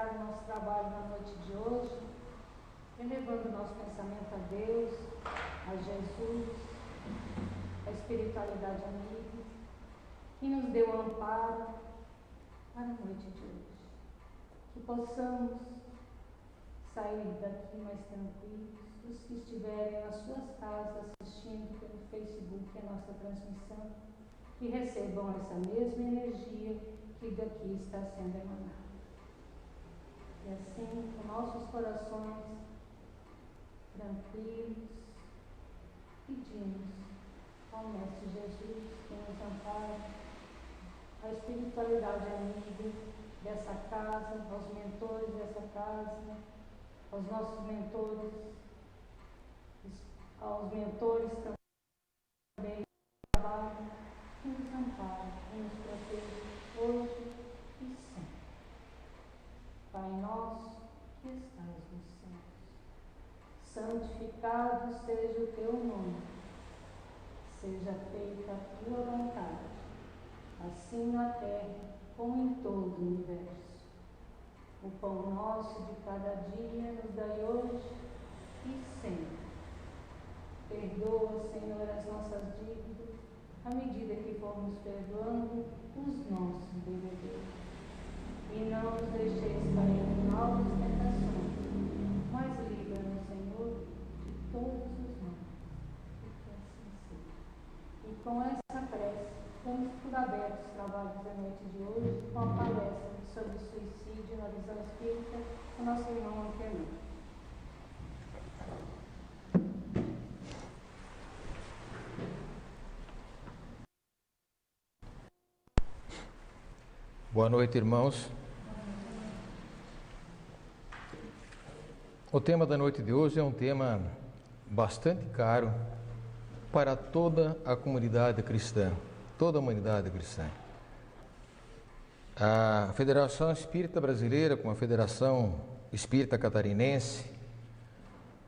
iniciar o nosso trabalho na noite de hoje, elevando o nosso pensamento a Deus, a Jesus, a espiritualidade amiga, que nos deu amparo para a noite de hoje. Que possamos sair daqui mais tranquilos, os que estiverem nas suas casas assistindo pelo Facebook a nossa transmissão, que recebam essa mesma energia que daqui está sendo emanada. E assim, com nossos corações tranquilos, pedimos ao Mestre Jesus que nos ampare, a espiritualidade amiga dessa casa, aos mentores dessa casa, aos nossos mentores, aos mentores também do trabalho, que nos ampare e nos proteja hoje e sempre. Pai nosso que estás nos céus, santificado seja o teu nome, seja feita a tua vontade, assim na terra como em todo o universo. O pão nosso de cada dia nos dai hoje e sempre. Perdoa, Senhor, as nossas dívidas, à medida que formos perdoando os nossos devedores. E não nos deixeis cair em novas tentações, mas livra-nos, Senhor, de todos os males. Que assim seja. E com essa prece, temos por aberto os trabalhos da noite de hoje com a palestra sobre suicídio na visão espírita com nosso irmão Antenor. Boa noite, irmãos. O tema da noite de hoje é um tema bastante caro para toda a comunidade cristã, toda a humanidade cristã. A Federação Espírita Brasileira, com a Federação Espírita Catarinense,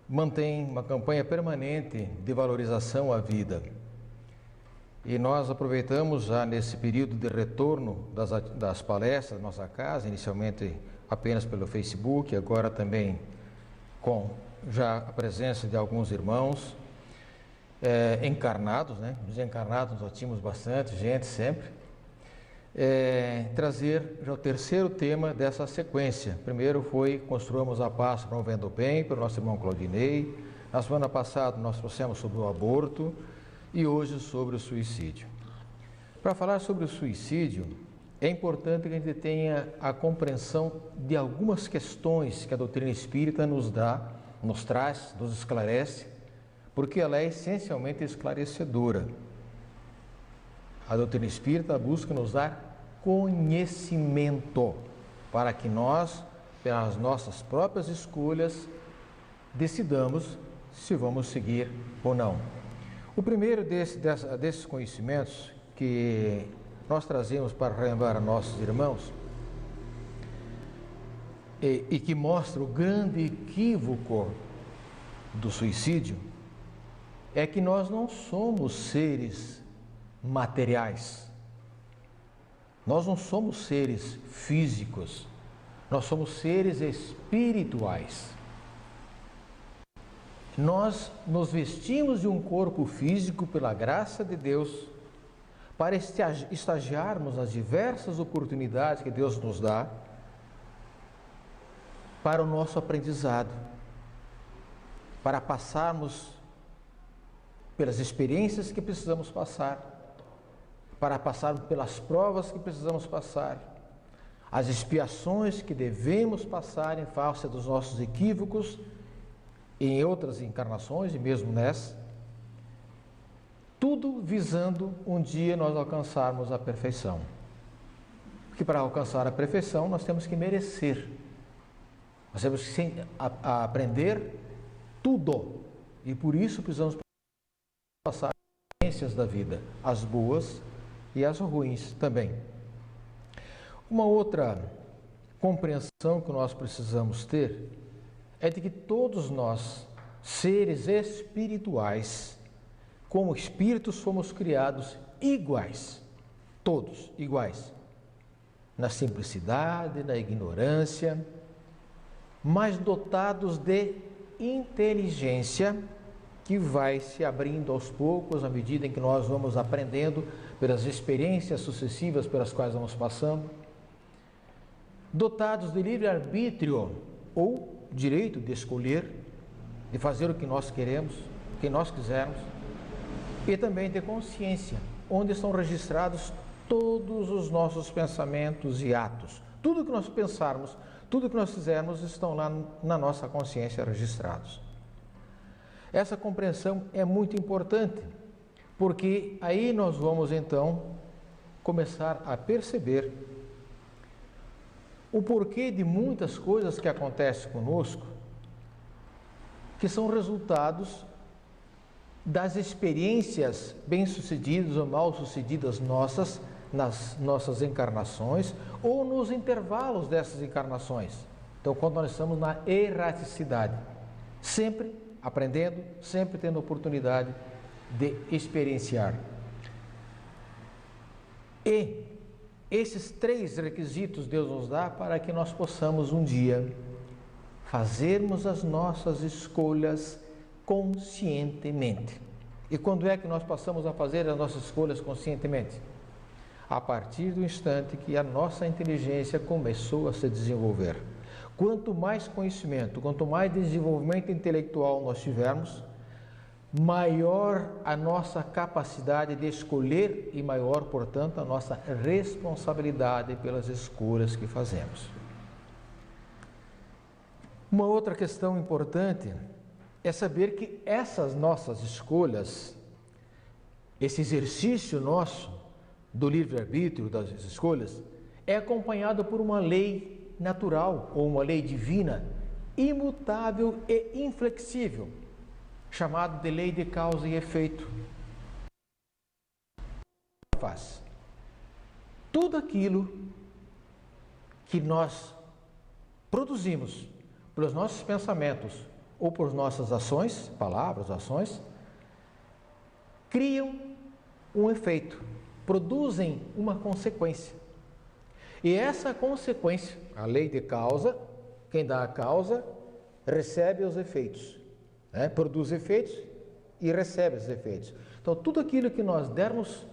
mantém uma campanha permanente de valorização à vida. E nós aproveitamos já nesse período de retorno das palestras da nossa casa, inicialmente apenas pelo Facebook, agora também com já a presença de alguns irmãos encarnados, né? Desencarnados nós tínhamos bastante gente sempre. Trazer já o terceiro tema dessa sequência. Primeiro foi Construamos a Paz Promovendo o Bem, pelo nosso irmão Claudinei. Na semana passada nós trouxemos sobre o aborto e hoje sobre o suicídio. Para falar sobre o suicídio, é importante que a gente tenha a compreensão de algumas questões que a doutrina espírita nos dá, nos traz, nos esclarece, porque ela é essencialmente esclarecedora. A doutrina espírita busca nos dar conhecimento para que nós, pelas nossas próprias escolhas, decidamos se vamos seguir ou não. O primeiro desses conhecimentos que nós trazemos para relembrar a nossos irmãos e que mostra o grande equívoco do suicídio é que nós não somos seres materiais. Nós não somos seres físicos, nós somos seres espirituais. Nós nos vestimos de um corpo físico pela graça de Deus para estagiarmos as diversas oportunidades que Deus nos dá para o nosso aprendizado, para passarmos pelas experiências que precisamos passar, para passarmos pelas provas que precisamos passar, as expiações que devemos passar em face dos nossos equívocos em outras encarnações e mesmo nessa, tudo visando um dia nós alcançarmos a perfeição. Porque para alcançar a perfeição nós temos que merecer, nós temos que aprender tudo e por isso precisamos passar as experiências da vida, as boas e as ruins também. Uma outra compreensão que nós precisamos ter é de que todos nós, seres espirituais, como espíritos, fomos criados iguais, todos iguais, na simplicidade, na ignorância, mas dotados de inteligência que vai se abrindo aos poucos à medida em que nós vamos aprendendo pelas experiências sucessivas pelas quais vamos passando, dotados de livre-arbítrio ou direito de escolher, de fazer o que nós queremos, o que nós quisermos, e também de consciência, onde estão registrados todos os nossos pensamentos e atos. Tudo que nós pensarmos, tudo que nós fizermos estão lá na nossa consciência registrados. Essa compreensão é muito importante, porque aí nós vamos então começar a perceber o porquê de muitas coisas que acontecem conosco, que são resultados das experiências bem-sucedidas ou mal-sucedidas nossas, nas nossas encarnações ou nos intervalos dessas encarnações. Então, quando nós estamos na erraticidade, sempre aprendendo, sempre tendo oportunidade de experienciar. E esses 3 requisitos Deus nos dá para que nós possamos um dia fazermos as nossas escolhas conscientemente. E quando é que nós passamos a fazer as nossas escolhas conscientemente? A partir do instante que a nossa inteligência começou a se desenvolver. Quanto mais conhecimento, quanto mais desenvolvimento intelectual nós tivermos, maior a nossa capacidade de escolher e maior, portanto, a nossa responsabilidade pelas escolhas que fazemos. Uma outra questão importante é saber que essas nossas escolhas, esse exercício nosso do livre-arbítrio das escolhas, é acompanhado por uma lei natural ou uma lei divina, imutável e inflexível, chamada de lei de causa e efeito. Faz tudo aquilo que nós produzimos pelos nossos pensamentos ou por nossas ações, palavras, ações, criam um efeito, produzem uma consequência. E essa consequência, a lei de causa, quem dá a causa recebe os efeitos, produz efeitos e recebe os efeitos. Então, tudo aquilo que nós dermos,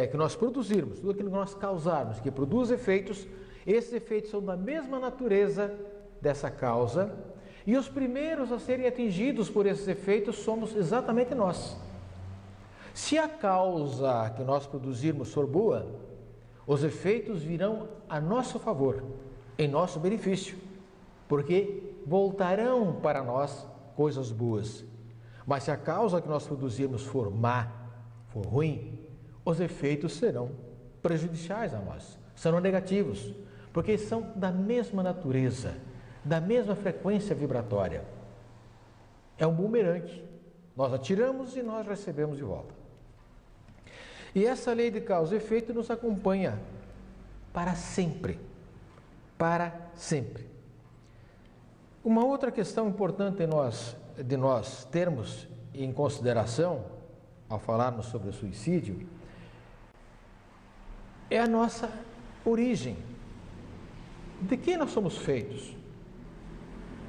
que nós produzirmos, tudo aquilo que nós causarmos, que produz efeitos, esses efeitos são da mesma natureza dessa causa, e os primeiros a serem atingidos por esses efeitos somos exatamente nós. Se a causa que nós produzirmos for boa, os efeitos virão a nosso favor, em nosso benefício, porque voltarão para nós coisas boas. Mas se a causa que nós produzirmos for má, for ruim, os efeitos serão prejudiciais a nós, serão negativos, porque são da mesma natureza, da mesma frequência vibratória. É um bumerangue. Nós atiramos e nós recebemos de volta. E essa lei de causa e efeito nos acompanha para sempre. Para sempre. Uma outra questão importante de nós termos em consideração, ao falarmos sobre o suicídio, é a nossa origem. De que nós somos feitos?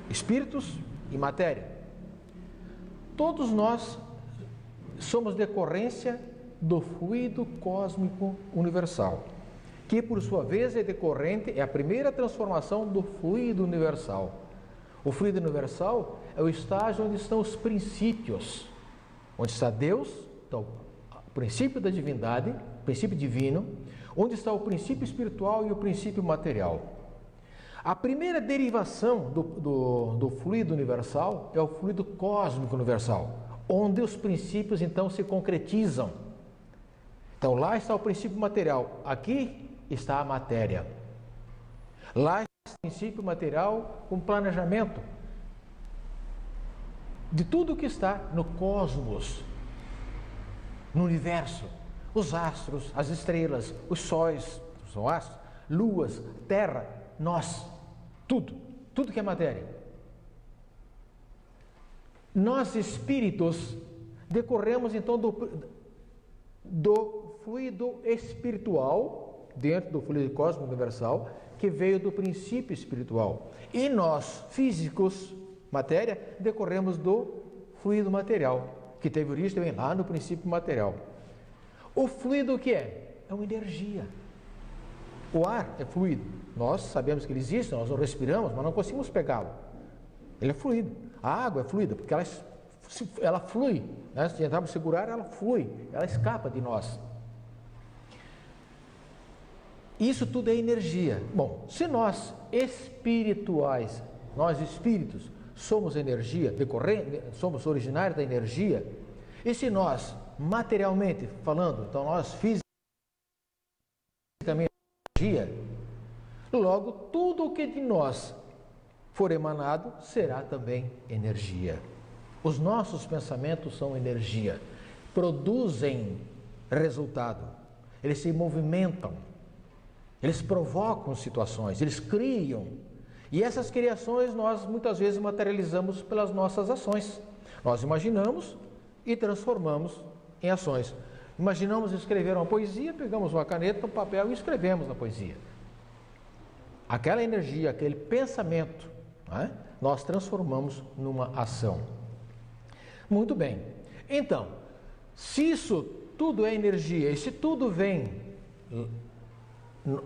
Espíritos e matéria. Todos nós somos decorrência do fluido cósmico universal, que por sua vez é a primeira transformação do fluido universal. O fluido universal é o estágio onde estão os princípios, onde está Deus, então, o princípio da divindade, o princípio divino, onde está o princípio espiritual e o princípio material. A primeira derivação do fluido universal é o fluido cósmico universal, onde os princípios então se concretizam. Então lá está o princípio material, aqui está a matéria. Lá está o princípio material com planejamento de tudo que está no cosmos, no universo, os astros, as estrelas, os sóis, são astros, luas, terra, nós, tudo que é matéria. Nós espíritos decorremos então do fluido espiritual, dentro do fluido cósmico universal, que veio do princípio espiritual. E nós, físicos, matéria, decorremos do fluido material, que teve origem também lá no princípio material. O fluido o que é? É uma energia. O ar é fluido. Nós sabemos que ele existe, nós não respiramos, mas não conseguimos pegá-lo. Ele é fluido. A água é fluida, porque ela flui. Né? Se tentarmos segurar, ela flui, ela escapa de nós. Isso tudo é energia. Bom, se nós espirituais, nós espíritos, somos energia, somos originários da energia, e se nós, materialmente falando, então nós fisicamente energia, logo tudo o que de nós for emanado será também energia. Os nossos pensamentos são energia, produzem resultado, eles se movimentam, eles provocam situações, eles criam. E essas criações nós muitas vezes materializamos pelas nossas ações. Nós imaginamos e transformamos em ações. Imaginamos escrever uma poesia, pegamos uma caneta, um papel e escrevemos na poesia. Aquela energia, aquele pensamento, né, nós transformamos numa ação. Muito bem. Então, se isso tudo é energia e se tudo vem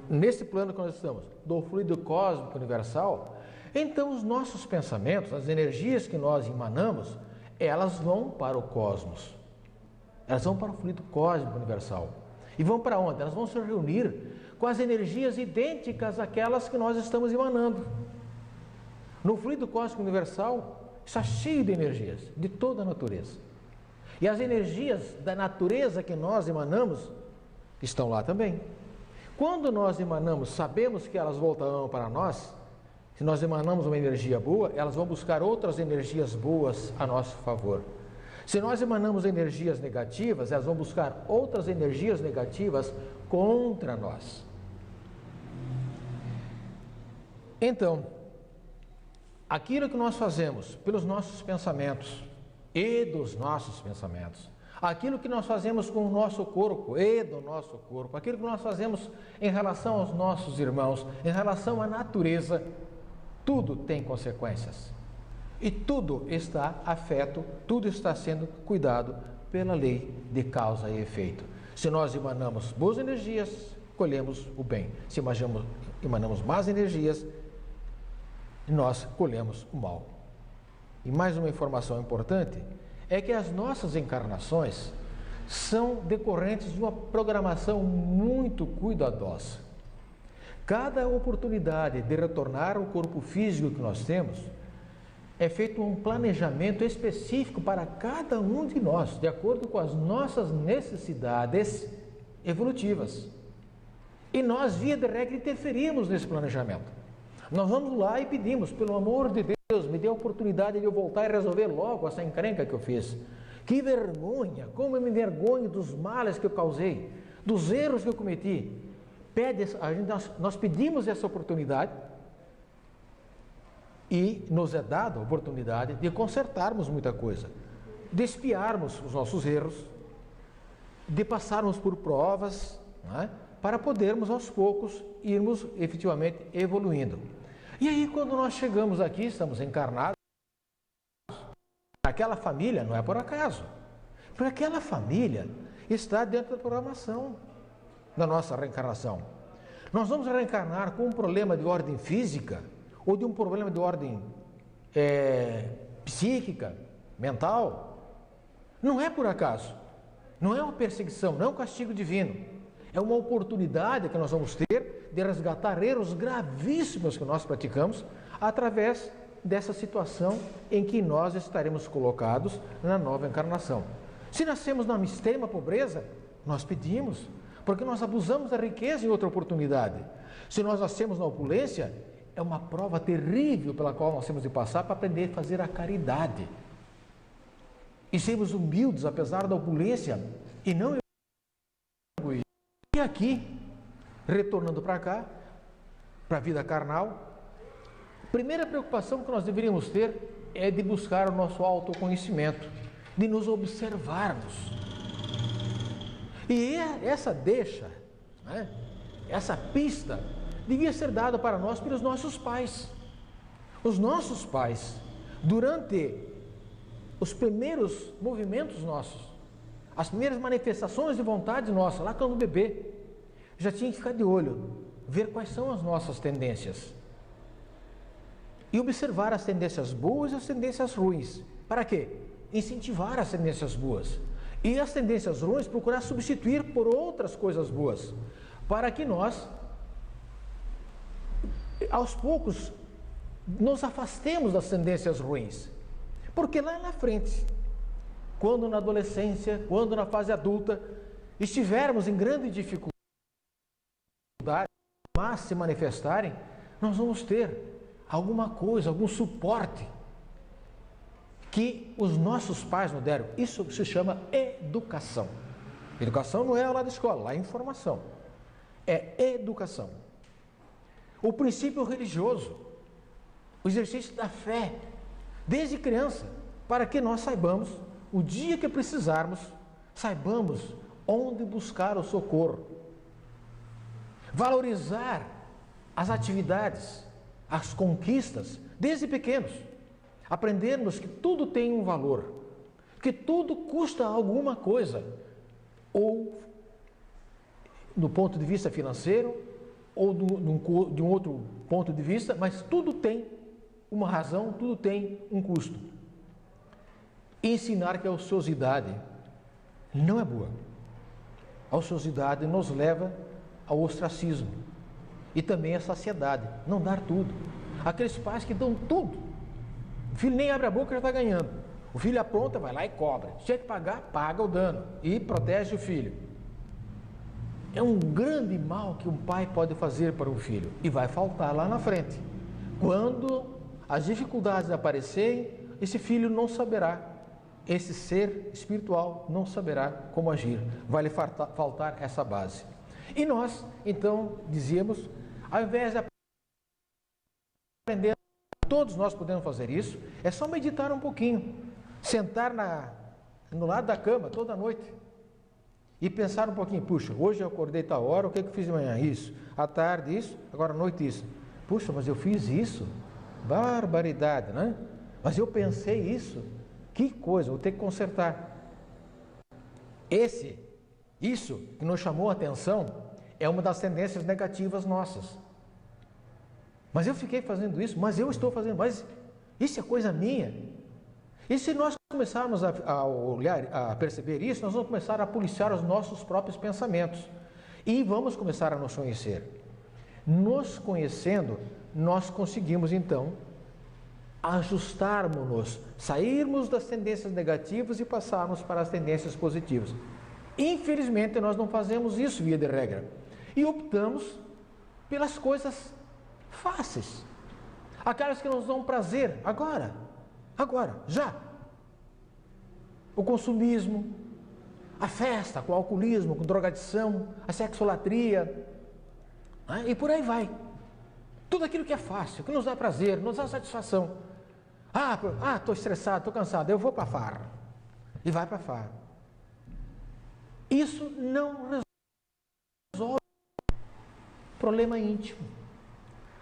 nesse plano que nós estamos, do fluido cósmico universal, então os nossos pensamentos, as energias que nós emanamos, elas vão para o cosmos. Elas vão para o fluido cósmico universal. E vão para onde? Elas vão se reunir com as energias idênticas àquelas que nós estamos emanando. No fluido cósmico universal está cheio de energias, de toda a natureza. E as energias da natureza que nós emanamos estão lá também. Quando nós emanamos, sabemos que elas voltarão para nós. Se nós emanamos uma energia boa, elas vão buscar outras energias boas a nosso favor. Se nós emanamos energias negativas, elas vão buscar outras energias negativas contra nós. Então, aquilo que nós fazemos pelos nossos pensamentos e dos nossos pensamentos, aquilo que nós fazemos com o nosso corpo e do nosso corpo, aquilo que nós fazemos em relação aos nossos irmãos, em relação à natureza, tudo tem consequências. E tudo está afeto, tudo está sendo cuidado pela lei de causa e efeito. Se nós emanamos boas energias, colhemos o bem. Se emanamos más energias, nós colhemos o mal. E mais uma informação importante é que as nossas encarnações são decorrentes de uma programação muito cuidadosa. Cada oportunidade de retornar ao corpo físico que nós temos, é feito um planejamento específico para cada um de nós, de acordo com as nossas necessidades evolutivas. E nós, via de regra, interferimos nesse planejamento. Nós vamos lá e pedimos, pelo amor de Deus, me dê a oportunidade de eu voltar e resolver logo essa encrenca que eu fiz. Que vergonha, como eu me envergonho dos males que eu causei, dos erros que eu cometi. Nós pedimos essa oportunidade e nos é dada a oportunidade de consertarmos muita coisa, de espiarmos os nossos erros, de passarmos por provas, né, para podermos aos poucos irmos efetivamente evoluindo. E aí, quando nós chegamos aqui, estamos encarnados, aquela família não é por acaso, porque aquela família está dentro da programação da nossa reencarnação. Nós vamos reencarnar com um problema de ordem física ou de um problema de ordem psíquica, mental. Não é por acaso, não é uma perseguição, não é um castigo divino. É uma oportunidade que nós vamos ter de resgatar erros gravíssimos que nós praticamos através dessa situação em que nós estaremos colocados na nova encarnação. Se nascemos na extrema pobreza, nós pedimos, porque nós abusamos da riqueza em outra oportunidade. Se nós nascemos na opulência, é uma prova terrível pela qual nós temos de passar para aprender a fazer a caridade. E sermos humildes, apesar da opulência, e não egoístas. E aqui, retornando para cá, para a vida carnal, a primeira preocupação que nós deveríamos ter é de buscar o nosso autoconhecimento, de nos observarmos. E essa deixa, né, essa pista devia ser dada para nós pelos nossos pais. Os nossos pais, durante os primeiros movimentos nossos, as primeiras manifestações de vontade nossa, lá quando bebê, já tinha que ficar de olho, ver quais são as nossas tendências. E observar as tendências boas e as tendências ruins. Para quê? Incentivar as tendências boas. E as tendências ruins, procurar substituir por outras coisas boas. Para que nós, aos poucos, nos afastemos das tendências ruins. Porque lá na frente, quando na adolescência, quando na fase adulta, estivermos em grande dificuldade, mas se manifestarem, nós vamos ter alguma coisa, algum suporte que os nossos pais nos deram. Isso se chama educação. Educação não é aula da escola, lá é informação. É educação. O princípio religioso, o exercício da fé, desde criança, para que nós saibamos, o dia que precisarmos, saibamos onde buscar o socorro. Valorizar as atividades, as conquistas, desde pequenos. Aprendermos que tudo tem um valor, que tudo custa alguma coisa, ou do ponto de vista financeiro, ou de um outro ponto de vista, mas tudo tem uma razão, tudo tem um custo. Ensinar que a ociosidade não é boa. A ociosidade nos leva ao ostracismo e também à saciedade, não dar tudo. Aqueles pais que dão tudo. O filho nem abre a boca, já está ganhando. O filho apronta, vai lá e cobra. Se tiver que pagar, paga o dano e protege o filho. É um grande mal que um pai pode fazer para um filho e vai faltar lá na frente. Quando as dificuldades aparecerem, esse filho não saberá, esse ser espiritual não saberá como agir. Vai lhe faltar essa base. E nós, então, dizíamos, ao invés de aprender, todos nós podemos fazer isso, é só meditar um pouquinho, sentar no lado da cama toda noite e pensar um pouquinho, puxa, hoje eu acordei tal hora, o que eu fiz de manhã? Isso, à tarde isso, agora à noite isso. Puxa, mas eu fiz isso? Barbaridade, né? Mas eu pensei isso, que coisa, vou ter que consertar. Isso que nos chamou a atenção é uma das tendências negativas nossas. Mas eu fiquei fazendo isso, mas eu estou fazendo, mas isso é coisa minha. E se nós começarmos a olhar, a perceber isso, nós vamos começar a policiar os nossos próprios pensamentos. E vamos começar a nos conhecer. Nos conhecendo, nós conseguimos então ajustarmos-nos, sairmos das tendências negativas e passarmos para as tendências positivas. Infelizmente, nós não fazemos isso via de regra. E optamos pelas coisas fáceis, aquelas que nos dão prazer, agora, já. O consumismo, a festa com o alcoolismo, com drogadição, a sexolatria, né? E por aí vai. Tudo aquilo que é fácil, que nos dá prazer, nos dá satisfação. Estou estressado, estou cansado, eu vou para a farra. E vai para a farra. Isso não resolve o problema íntimo.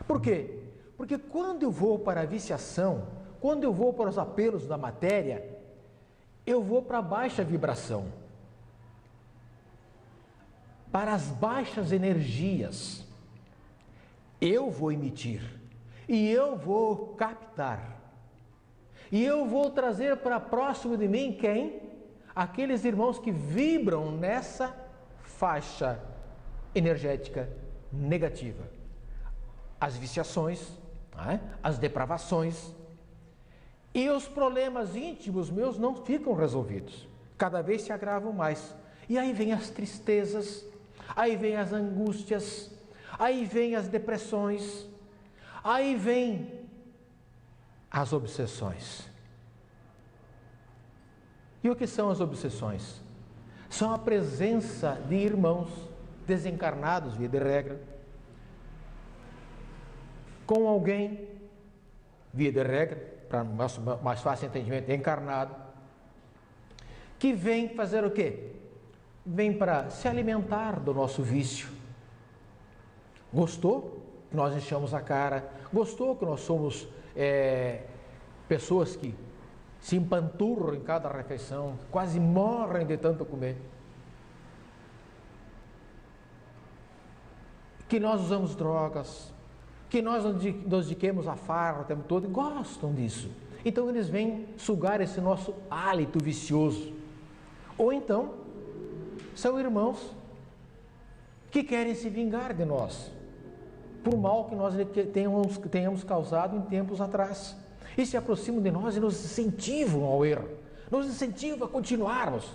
Por quê? Porque quando eu vou para a viciação, quando eu vou para os apelos da matéria, eu vou para a baixa vibração, para as baixas energias. Eu vou emitir, e eu vou captar, e eu vou trazer para próximo de mim quem? Aqueles irmãos que vibram nessa faixa energética negativa. As viciações, as depravações e os problemas íntimos meus não ficam resolvidos, cada vez se agravam mais. E aí vem as tristezas, aí vem as angústias, aí vem as depressões, aí vem as obsessões. E o que são as obsessões? São a presença de irmãos desencarnados, via de regra, com alguém, via de regra, para mais fácil entendimento, encarnado, que vem fazer o quê? Vem para se alimentar do nosso vício, Gostou que nós enchemos a cara? Gostou que nós somos pessoas que se empanturram em cada refeição, quase morrem de tanto comer? Que nós usamos drogas, que nós nos dediquemos a farra o tempo todo, e gostam disso. Então eles vêm sugar esse nosso hálito vicioso. Ou então, são irmãos que querem se vingar de nós, por mal que nós tenhamos causado em tempos atrás. E se aproximam de nós e nos incentivam ao erro, nos incentivam a continuarmos.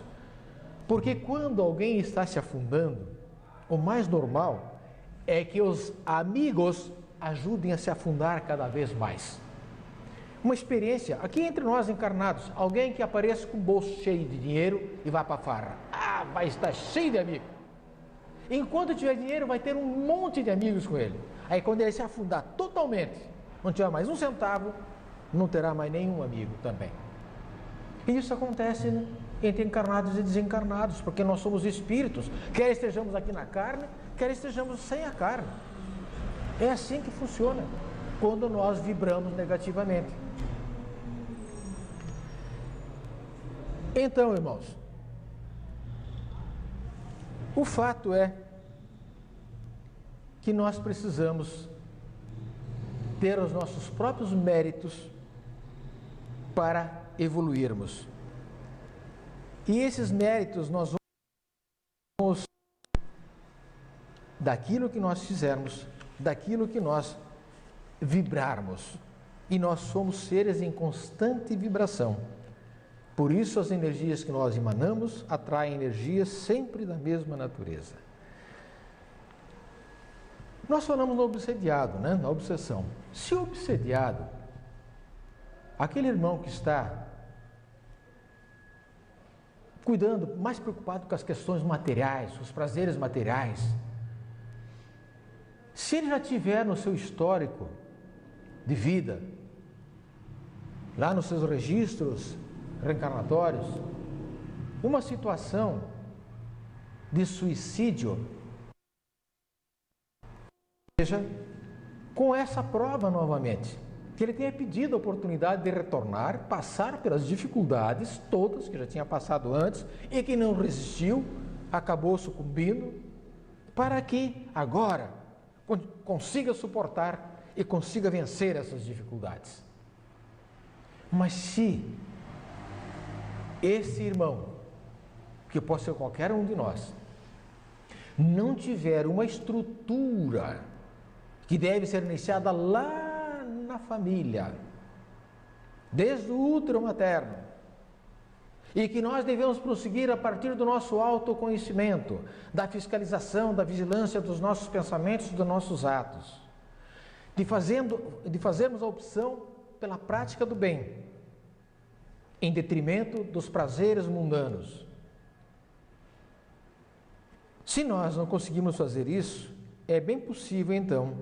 Porque quando alguém está se afundando, o mais normal é que os amigos ajudem a se afundar cada vez mais. Uma experiência, aqui entre nós encarnados, alguém que apareça com o bolso cheio de dinheiro e vai para a farra. Vai estar cheio de amigos. Enquanto tiver dinheiro, vai ter um monte de amigos com ele. Aí quando ele se afundar totalmente, não tiver mais um centavo, não terá mais nenhum amigo também. E isso acontece, né, entre encarnados e desencarnados, porque nós somos espíritos, quer estejamos aqui na carne, quer estejamos sem a carne. É assim que funciona quando nós vibramos negativamente. Então, irmãos, o fato é que nós precisamos ter os nossos próprios méritos para evoluirmos. E esses méritos nós vamos daquilo que nós fizermos, daquilo que nós vibrarmos. E nós somos seres em constante vibração. Por isso as energias que nós emanamos atraem energias sempre da mesma natureza. Nós falamos no obsediado, né? Na obsessão. Se o obsediado, aquele irmão que está cuidando, mais preocupado com as questões materiais, os prazeres materiais, se ele já tiver no seu histórico de vida, lá nos seus registros reencarnatórios, uma situação de suicídio, seja, com essa prova novamente, que ele tenha pedido a oportunidade de retornar, passar pelas dificuldades todas que já tinha passado antes e que não resistiu, acabou sucumbindo, para que agora consiga suportar e consiga vencer essas dificuldades. Mas se esse irmão, que pode ser qualquer um de nós, não tiver uma estrutura que deve ser iniciada lá na família, desde o útero materno, e que nós devemos prosseguir a partir do nosso autoconhecimento, da fiscalização, da vigilância dos nossos pensamentos e dos nossos atos, de fazermos a opção pela prática do bem, em detrimento dos prazeres mundanos. Se nós não conseguimos fazer isso, é bem possível então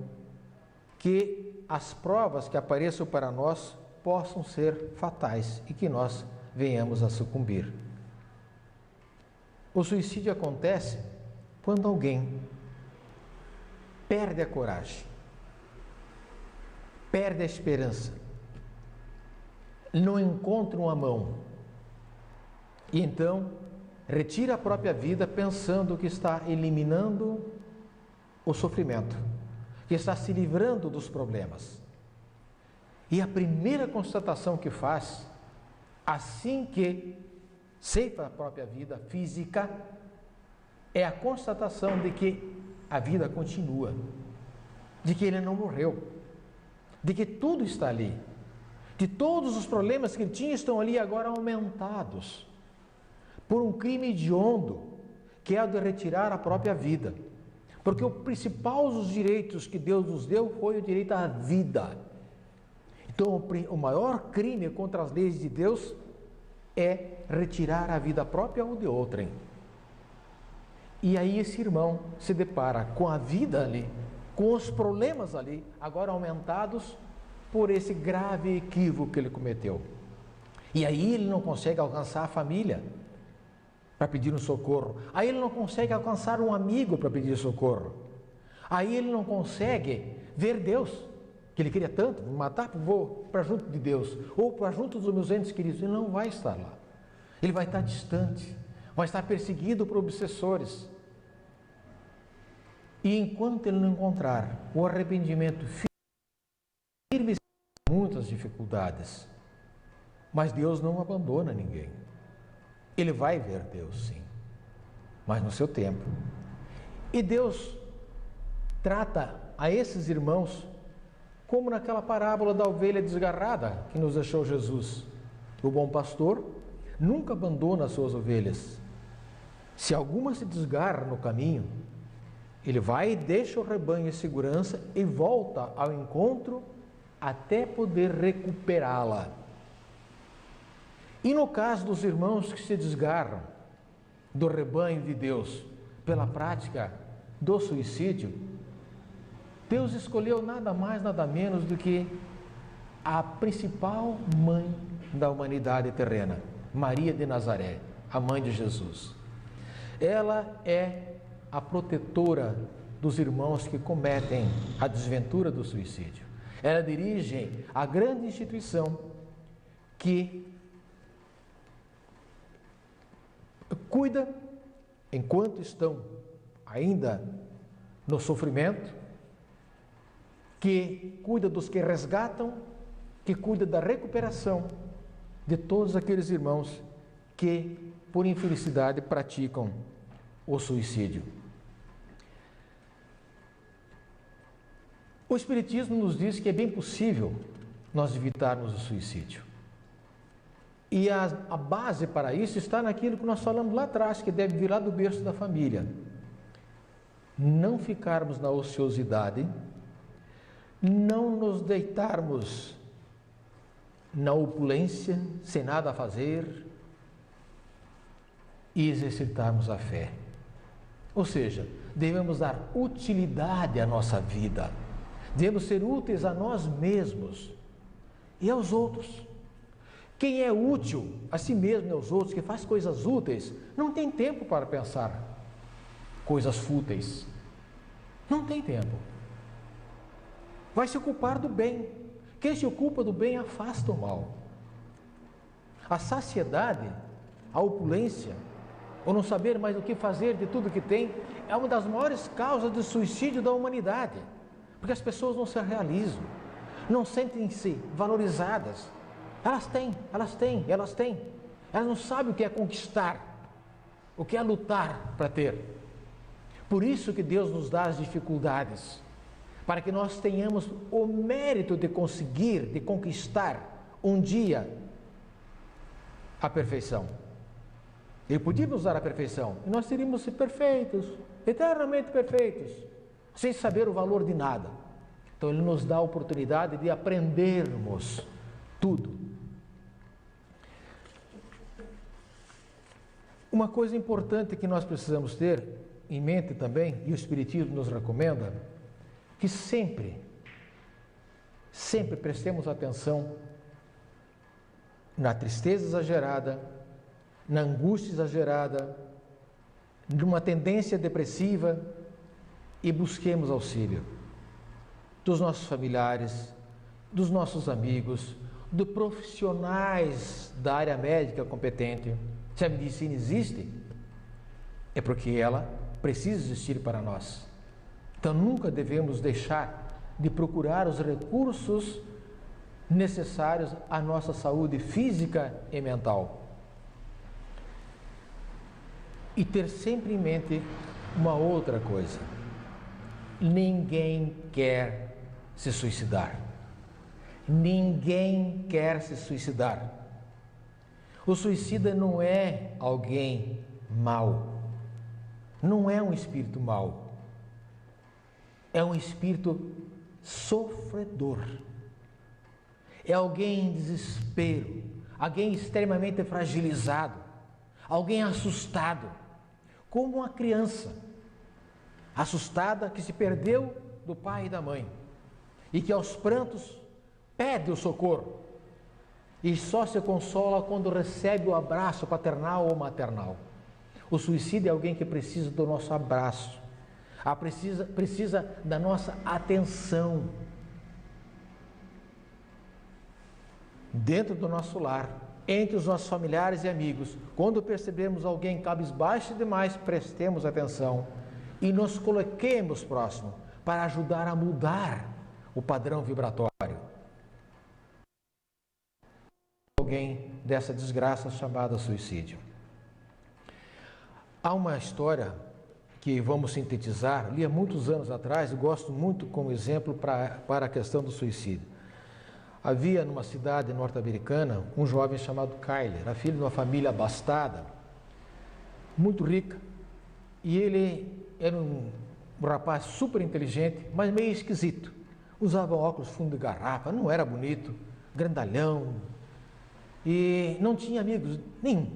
que as provas que apareçam para nós possam ser fatais e que nós venhamos a sucumbir. O suicídio acontece quando alguém perde a coragem, perde a esperança, não encontra uma mão e então retira a própria vida pensando que está eliminando o sofrimento, que está se livrando dos problemas. E a primeira constatação que faz, assim que ceifa a própria vida física, é a constatação de que a vida continua, de que ele não morreu, de que tudo está ali, de todos os problemas que ele tinha estão ali agora aumentados por um crime hediondo, que é o de retirar a própria vida. Porque o principal dos direitos que Deus nos deu foi o direito à vida. Então, o maior crime contra as leis de Deus é retirar a vida própria ou de outrem. E aí esse irmão se depara com a vida ali, com os problemas ali, agora aumentados por esse grave equívoco que ele cometeu. E aí ele não consegue alcançar a família para pedir um socorro. Aí ele não consegue alcançar um amigo para pedir socorro. Aí ele não consegue ver Deus, que ele queria tanto, me matar, vou para junto de Deus, ou para junto dos meus entes queridos. Ele não vai estar lá. Ele vai estar distante, vai estar perseguido por obsessores. E enquanto ele não encontrar o arrependimento firme, muitas dificuldades, mas Deus não abandona ninguém. Ele vai ver Deus, sim, mas no seu tempo. E Deus trata a esses irmãos como naquela parábola da ovelha desgarrada que nos deixou Jesus. O bom pastor nunca abandona as suas ovelhas. Se alguma se desgarra no caminho, ele vai e deixa o rebanho em segurança e volta ao encontro até poder recuperá-la. E no caso dos irmãos que se desgarram do rebanho de Deus pela prática do suicídio, Deus escolheu nada mais, nada menos do que a principal mãe da humanidade terrena, Maria de Nazaré, a mãe de Jesus. Ela é a protetora dos irmãos que cometem a desventura do suicídio. Ela dirige a grande instituição que cuida, enquanto estão ainda no sofrimento, que cuida dos que resgatam, que cuida da recuperação de todos aqueles irmãos que, por infelicidade, praticam o suicídio. O Espiritismo nos diz que é bem possível nós evitarmos o suicídio. E a base para isso está naquilo que nós falamos lá atrás, que deve vir lá do berço da família. Não ficarmos na ociosidade, não nos deitarmos na opulência, sem nada a fazer, e exercitarmos a fé. Ou seja, devemos dar utilidade à nossa vida, devemos ser úteis a nós mesmos e aos outros. Quem é útil a si mesmo e aos outros, que faz coisas úteis, não tem tempo para pensar coisas fúteis. Não tem tempo. Vai se ocupar do bem. Quem se ocupa do bem afasta o mal. A saciedade, a opulência, ou não saber mais o que fazer de tudo que tem, é uma das maiores causas de suicídio da humanidade. Porque as pessoas não se realizam, não sentem-se valorizadas. Elas têm. Elas não sabem o que é conquistar, o que é lutar para ter. Por isso que Deus nos dá as dificuldades, para que nós tenhamos o mérito de conseguir, de conquistar um dia a perfeição. Ele podia nos dar a perfeição, e nós teríamos ser perfeitos, eternamente perfeitos, sem saber o valor de nada. Então Ele nos dá a oportunidade de aprendermos tudo. Uma coisa importante que nós precisamos ter em mente também, e o Espiritismo nos recomenda, que sempre prestemos atenção na tristeza exagerada, na angústia exagerada, numa tendência depressiva, e busquemos auxílio dos nossos familiares, dos nossos amigos, de profissionais da área médica competente. Se a medicina existe, é porque ela precisa existir para nós. Então nunca devemos deixar de procurar os recursos necessários à nossa saúde física e mental. E ter sempre em mente uma outra coisa: ninguém quer se suicidar. Ninguém quer se suicidar. O suicida não é alguém mau, não é um espírito mau, é um espírito sofredor, é alguém em desespero, alguém extremamente fragilizado, alguém assustado, como uma criança assustada que se perdeu do pai e da mãe e que aos prantos pede o socorro e só se consola quando recebe o abraço paternal ou maternal. O suicídio é alguém que precisa do nosso abraço, precisa da nossa atenção dentro do nosso lar, entre os nossos familiares e amigos. Quando percebemos alguém cabisbaixo demais, prestemos atenção e nos coloquemos próximo para ajudar a mudar o padrão vibratório. Alguém dessa desgraça chamada suicídio. Há uma história que vamos sintetizar, li há muitos anos atrás e gosto muito como exemplo para a questão do suicídio. Havia numa cidade norte-americana um jovem chamado Kyle, era filho de uma família abastada, muito rica, e ele era um rapaz super inteligente, mas meio esquisito. Usava óculos fundo de garrafa, não era bonito, grandalhão, e não tinha amigos nenhum.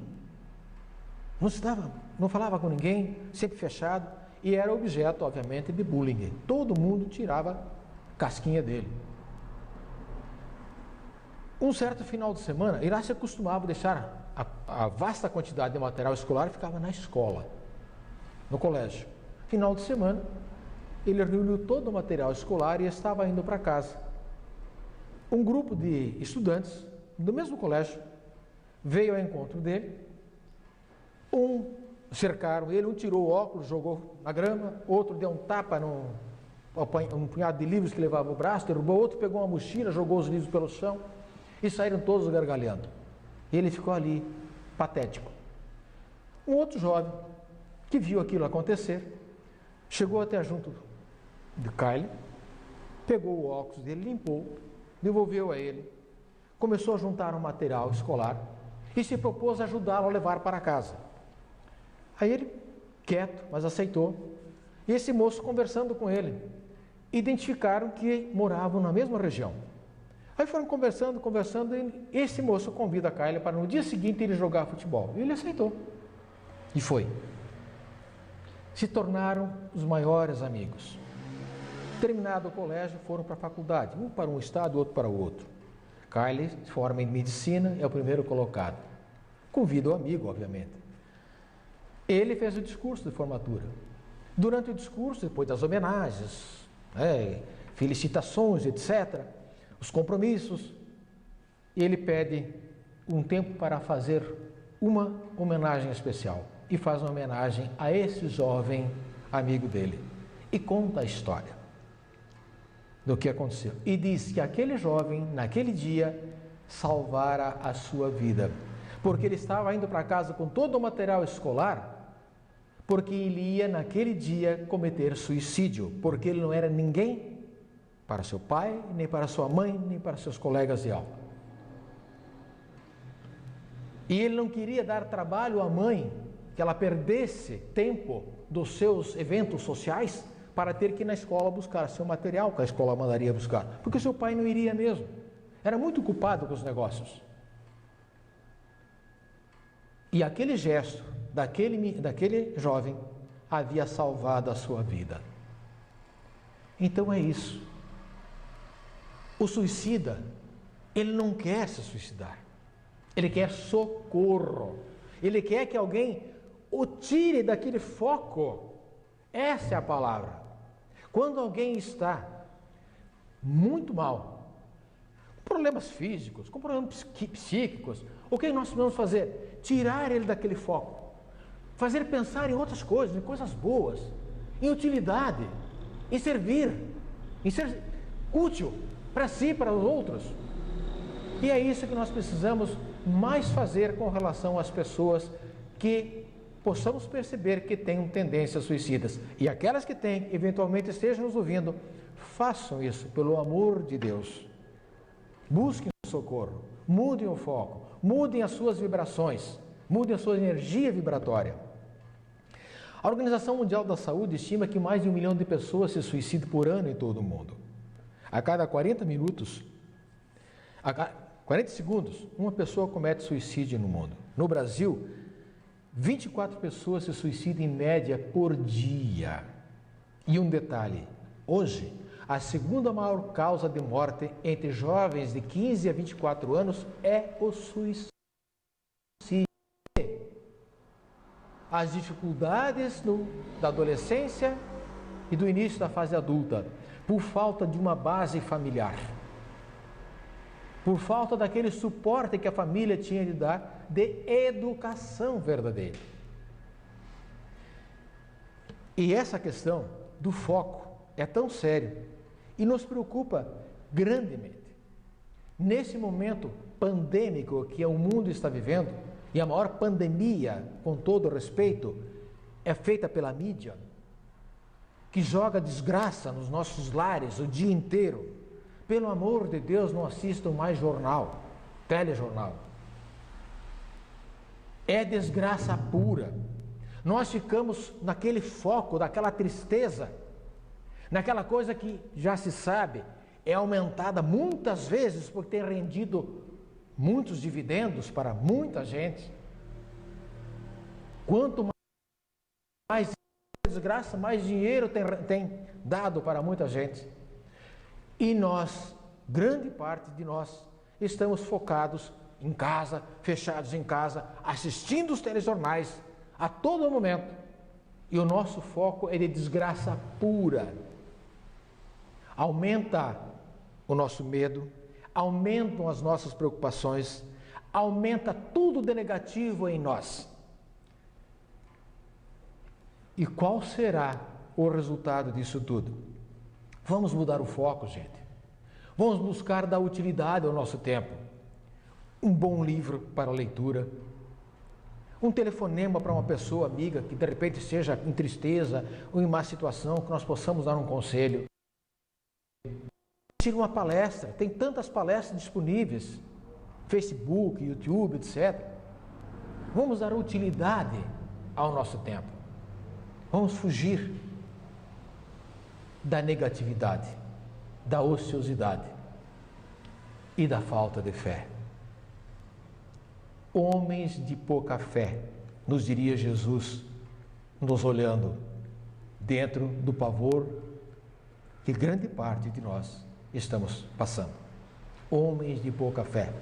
Não falava com ninguém, sempre fechado, e era objeto, obviamente, de bullying. Todo mundo tirava casquinha dele. Um certo final de semana, ele se acostumava a deixar a vasta quantidade de material escolar e ficava na escola, no colégio. Final de semana, ele reuniu todo o material escolar e estava indo para casa. Um grupo de estudantes do mesmo colégio veio ao encontro dele. Cercaram ele, um tirou o óculos, jogou na grama, outro deu um tapa um punhado de livros que levava o braço, derrubou, outro pegou uma mochila, jogou os livros pelo chão e saíram todos gargalhando. Ele ficou ali, patético. Um outro jovem que viu aquilo acontecer, chegou até junto de Kyle, pegou o óculos dele, limpou, devolveu a ele, começou a juntar um material escolar e se propôs a ajudá-lo a levar para casa. Aí ele, quieto, mas aceitou, e esse moço conversando com ele, identificaram que moravam na mesma região. Aí foram conversando, e esse moço convida a Kyle para no dia seguinte ele jogar futebol. E ele aceitou. E foi. Se tornaram os maiores amigos. Terminado o colégio, foram para a faculdade, um para um estado, outro para o outro. Kyle se forma em medicina, é o primeiro colocado. Convida o amigo, obviamente. Ele fez o discurso de formatura. Durante o discurso, depois das homenagens, felicitações, etc., os compromissos, ele pede um tempo para fazer uma homenagem especial. E faz uma homenagem a esse jovem amigo dele. E conta a história do que aconteceu. E diz que aquele jovem, naquele dia, salvara a sua vida. Porque ele estava indo para casa com todo o material escolar, porque ele ia, naquele dia, cometer suicídio. Porque ele não era ninguém para seu pai, nem para sua mãe, nem para seus colegas de aula. E ele não queria dar trabalho à mãe, que ela perdesse tempo dos seus eventos sociais para ter que ir na escola buscar seu material que a escola mandaria buscar, porque seu pai não iria mesmo. Era muito ocupado com os negócios. E aquele gesto daquele jovem havia salvado a sua vida. Então é isso. O suicida, ele não quer se suicidar. Ele quer socorro. Ele quer que alguém o tire daquele foco. Essa é a palavra. Quando alguém está muito mal, com problemas físicos, com problemas psíquicos, o que nós precisamos fazer? Tirar ele daquele foco. Fazer pensar em outras coisas, em coisas boas, em utilidade, em servir, em ser útil para si e para os outros. E é isso que nós precisamos mais fazer com relação às pessoas que possamos perceber que têm tendências suicidas. E aquelas que têm, eventualmente estejam nos ouvindo, façam isso pelo amor de Deus. Busquem o socorro, mudem o foco, mudem as suas vibrações, mudem a sua energia vibratória. A Organização Mundial da Saúde estima que mais de 1 milhão de pessoas se suicidam por ano em todo o mundo. A cada 40 segundos, uma pessoa comete suicídio no mundo. No Brasil, 24 pessoas se suicidam em média por dia. E um detalhe, hoje, a segunda maior causa de morte entre jovens de 15 a 24 anos é o suicídio. As dificuldades da adolescência e do início da fase adulta, por falta de uma base familiar, por falta daquele suporte que a família tinha de dar de educação verdadeira. E essa questão do foco é tão séria e nos preocupa grandemente. Nesse momento pandêmico que o mundo está vivendo, e a maior pandemia, com todo respeito, é feita pela mídia, que joga desgraça nos nossos lares o dia inteiro. Pelo amor de Deus, não assistam mais jornal, telejornal. É desgraça pura. Nós ficamos naquele foco, daquela tristeza, naquela coisa que já se sabe, é aumentada muitas vezes porque tem rendido muitos dividendos para muita gente. Quanto mais desgraça, mais dinheiro tem dado para muita gente. E nós, grande parte de nós, estamos focados em casa, fechados em casa, assistindo os telejornais a todo momento. E o nosso foco é de desgraça pura. Aumenta o nosso medo, aumentam as nossas preocupações, aumenta tudo de negativo em nós. E qual será o resultado disso tudo? Vamos mudar o foco, gente. Vamos buscar dar utilidade ao nosso tempo. Um bom livro para a leitura, um telefonema para uma pessoa amiga que de repente esteja em tristeza ou em má situação, que nós possamos dar um conselho. Assistir uma palestra, tem tantas palestras disponíveis, Facebook, YouTube, etc. Vamos dar utilidade ao nosso tempo. Vamos fugir da negatividade, da ociosidade e da falta de fé. Homens de pouca fé, nos diria Jesus, nos olhando dentro do pavor que grande parte de nós estamos passando. Homens de pouca fé.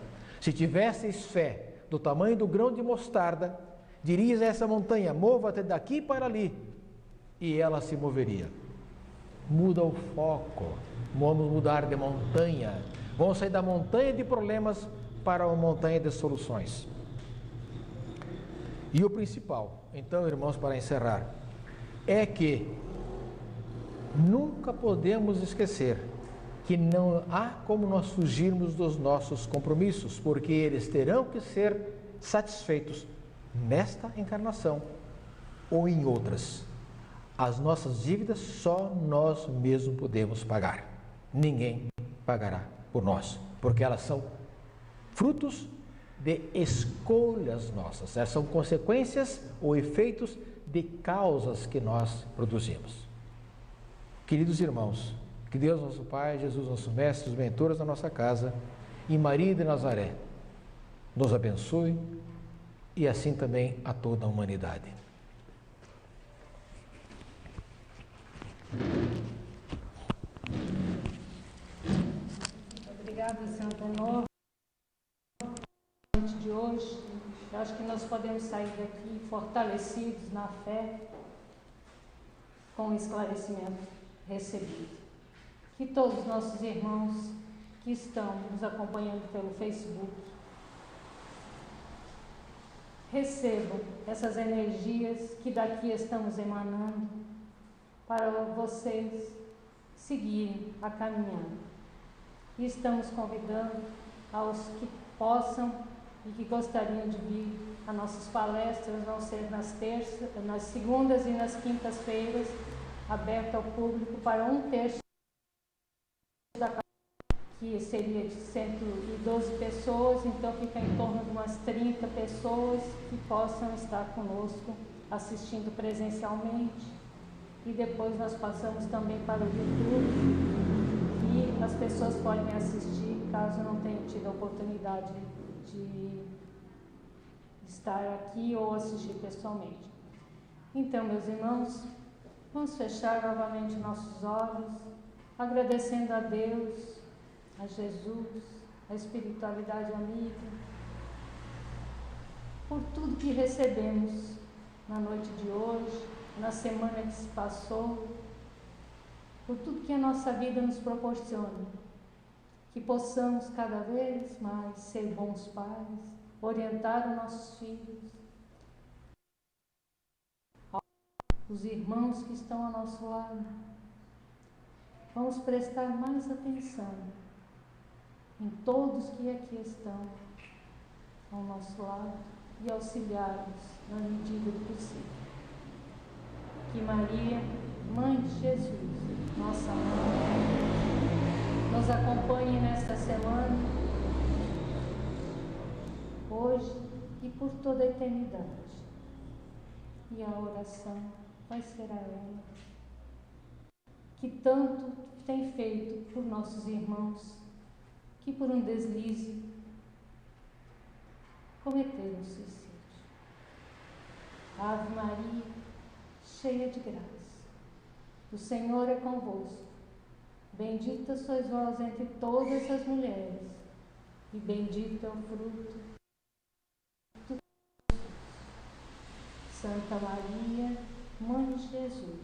Se tivesseis fé do tamanho do grão de mostarda, dirias a essa montanha: mova-te daqui para ali, e ela se moveria. Muda o foco. Vamos mudar de montanha. Vamos sair da montanha de problemas para uma montanha de soluções. E o principal, então, irmãos, para encerrar, é que nunca podemos esquecer que não há como nós fugirmos dos nossos compromissos, porque eles terão que ser satisfeitos nesta encarnação ou em outras. As nossas dívidas só nós mesmos podemos pagar. Ninguém pagará por nós, porque elas são frutos de escolhas nossas. Elas são consequências ou efeitos de causas que nós produzimos. Queridos irmãos, que Deus nosso Pai, Jesus nosso Mestre, os mentores da nossa casa e Maria de Nazaré nos abençoe e assim também a toda a humanidade. Obrigada, Santo Honor. Na noite de hoje, eu acho que nós podemos sair daqui fortalecidos na fé com o esclarecimento recebido. Que todos os nossos irmãos que estão nos acompanhando pelo Facebook recebam essas energias que daqui estamos emanando para vocês seguirem a caminhada. E estamos convidando aos que possam e que gostariam de vir a nossas palestras, vão ser nas segundas e nas quintas-feiras, aberto ao público para 1/3 da casa, que seria de 112 pessoas, então fica em torno de umas 30 pessoas que possam estar conosco assistindo presencialmente. E depois nós passamos também para o YouTube e as pessoas podem assistir caso não tenham tido a oportunidade de estar aqui ou assistir pessoalmente. Então, meus irmãos, vamos fechar novamente nossos olhos, agradecendo a Deus, a Jesus, a espiritualidade amiga, por tudo que recebemos na noite de hoje, na semana que se passou, por tudo que a nossa vida nos proporciona, que possamos cada vez mais ser bons pais, orientar os nossos filhos, os irmãos que estão ao nosso lado. Vamos prestar mais atenção em todos que aqui estão ao nosso lado e auxiliá-los na medida do possível. Que Maria, Mãe de Jesus, nossa Mãe, nos acompanhe nesta semana, hoje e por toda a eternidade. E a oração vai ser a ela, que tanto tem feito por nossos irmãos, que por um deslize cometeram suicídio. Ave Maria, cheia de graça, o Senhor é convosco. Bendita sois vós entre todas as mulheres, e bendito é o fruto do Santa Maria, Mãe de Jesus,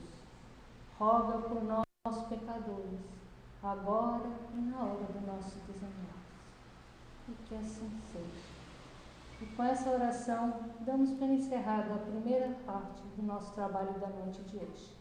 roga por nós pecadores, agora e na hora do nosso desenlace. E que assim seja. E com essa oração, damos por encerrada a primeira parte do nosso trabalho da noite de hoje.